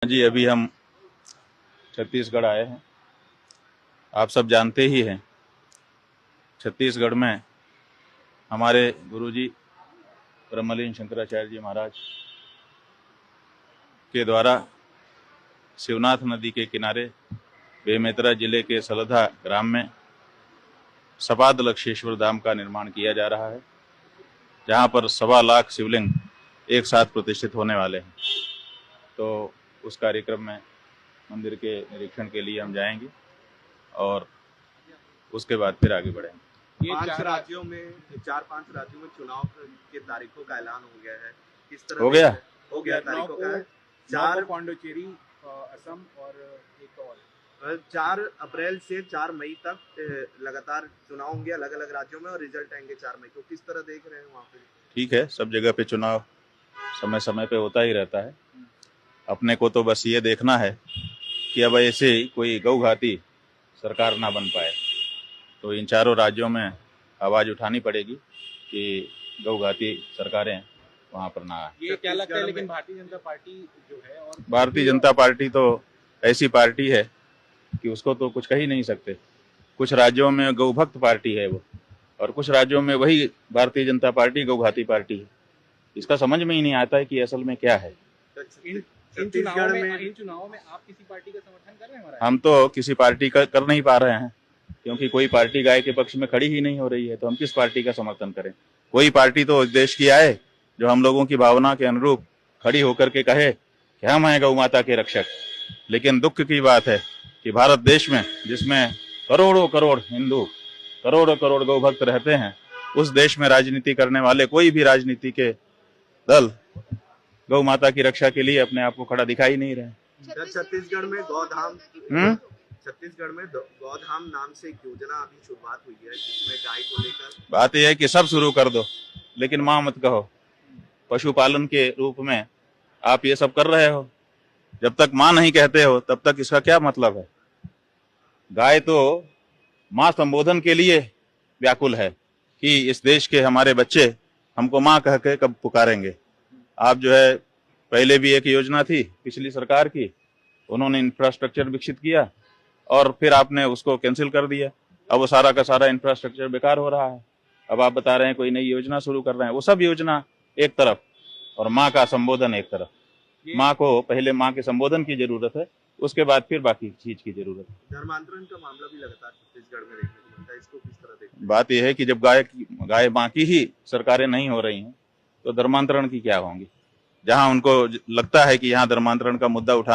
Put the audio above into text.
जी अभी हम छत्तीसगढ़ आए हैं। आप सब जानते ही हैं, छत्तीसगढ़ में हमारे गुरुजी ब्रह्मलीन शंकराचार्य जी महाराज के द्वारा शिवनाथ नदी के किनारे बेमेतरा जिले के सलधा ग्राम में सपाद लक्षेश्वर धाम का निर्माण किया जा रहा है, जहां पर 1.25 लाख शिवलिंग एक साथ प्रतिष्ठित होने वाले हैं। तो उस कार्यक्रम में मंदिर के निरीक्षण के लिए हम जाएंगे और उसके बाद फिर आगे बढ़ेंगे। ये 4-5 राज्यों में चुनाव के तारीखों का ऐलान हो गया है। किस तरह हो गया तारीखों का है? 4 पौंडुचेरी, असम और एक और 4 अप्रैल से 4 मई तक लगातार चुनाव होंगे अलग अलग राज्यों में और रिजल्ट आएंगे 4 मई को। किस तरह देख रहे हैं वहाँ पे? ठीक है, सब जगह पे चुनाव समय समय पे होता ही रहता है। अपने को तो बस ये देखना है कि अब ऐसे कोई गौघाती सरकार ना बन पाए। तो इन चारों राज्यों में आवाज उठानी पड़ेगी कि गौघाती सरकारें वहां पर ना आए। ये क्या लगता है, लेकिन भारतीय जनता पार्टी जो है, और भारतीय जनता पार्टी तो ऐसी पार्टी है कि उसको तो कुछ कह ही नहीं सकते। कुछ राज्यों में गौभक्त पार्टी है वो, और कुछ राज्यों में वही भारतीय जनता पार्टी गौघाती पार्टी है। इसका समझ में ही नहीं आता है कि असल में क्या है। इन चुनावों में आप किसी पार्टी का समर्थन कर रहे हैं? हम तो किसी पार्टी का कर नहीं पा रहे हैं, क्योंकि कोई पार्टी गाय के पक्ष में खड़ी ही नहीं हो रही है। तो हम किस पार्टी का समर्थन करें? कोई पार्टी तो देश की आए जो हम लोगों की भावना के अनुरूप खड़ी होकर के कहे कि हम हैं गौ माता के रक्षक। लेकिन दुख की बात है कि भारत देश में, जिसमें करोड़ों करोड़ हिंदू, करोड़ों करोड़ गौ भक्त रहते हैं, उस देश में राजनीति करने वाले कोई भी राजनीति के दल गौ माता की रक्षा के लिए अपने आप को खड़ा दिखाई नहीं रहे। छत्तीसगढ़ में गौधाम नाम से एक योजना अभी शुरुआत हुई है, जिसमें गाय को लेकर बात यह है कि सब शुरू कर दो, लेकिन मां मत कहो। पशुपालन के रूप में आप ये सब कर रहे हो, जब तक मां नहीं कहते हो तब तक इसका क्या मतलब है? गाय तो मां संबोधन के लिए व्याकुल है कि इस देश के हमारे बच्चे हमको मां कह के कब पुकारेंगे। आप जो है, पहले भी एक योजना थी पिछली सरकार की, उन्होंने इंफ्रास्ट्रक्चर विकसित किया और फिर आपने उसको कैंसिल कर दिया। अब वो सारा का सारा इंफ्रास्ट्रक्चर बेकार हो रहा है। अब आप बता रहे हैं कोई नई योजना शुरू कर रहे हैं। वो सब योजना एक तरफ और माँ का संबोधन एक तरफ। माँ को पहले माँ के संबोधन की जरूरत है, उसके बाद फिर बाकी चीज की जरूरत है। धर्मांतरण का मामला भी लगातार छत्तीसगढ़ में देखने को मिलता है, इसको किस तरह देखते हैं? बात यह है कि जब गाय माँ की ही सरकारें नहीं हो रही हैं तो धर्मांतरण की क्या होंगी? जहां उनको लगता है कि यहाँ धर्मांतरण का मुद्दा उठा